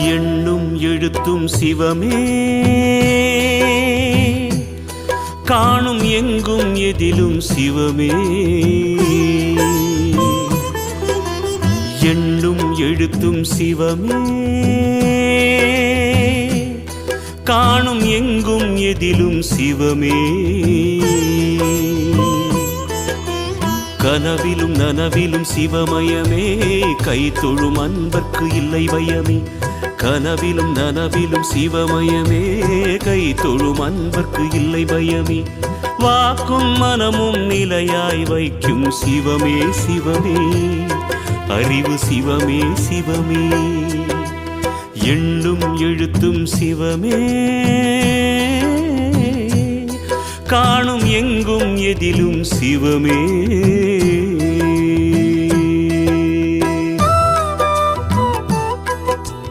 எண்ணும் எழுத்தும் சிவமே, காணும் எங்கும் எதிலும் சிவமே. எண்ணும் எழுத்தும் சிவமே, காணும் எங்கும் எதிலும் சிவமே. கனவிலும் நனவிலும் சிவமயமே, கை தொழும் அன்பர்க்கு இல்லை பயமே. கனவிலும் நனவிலும் சிவமயமே, கை தொழும் அன்பர்க்கு இல்லை பயமே. வாக்கும் மனமும் நிலையாய் வைக்கும் சிவமே சிவமே, அறிவு சிவமே சிவமே. எண்ணும் எழுத்தும் சிவமே, காணும் எங்கும் எதிலும் சிவமே.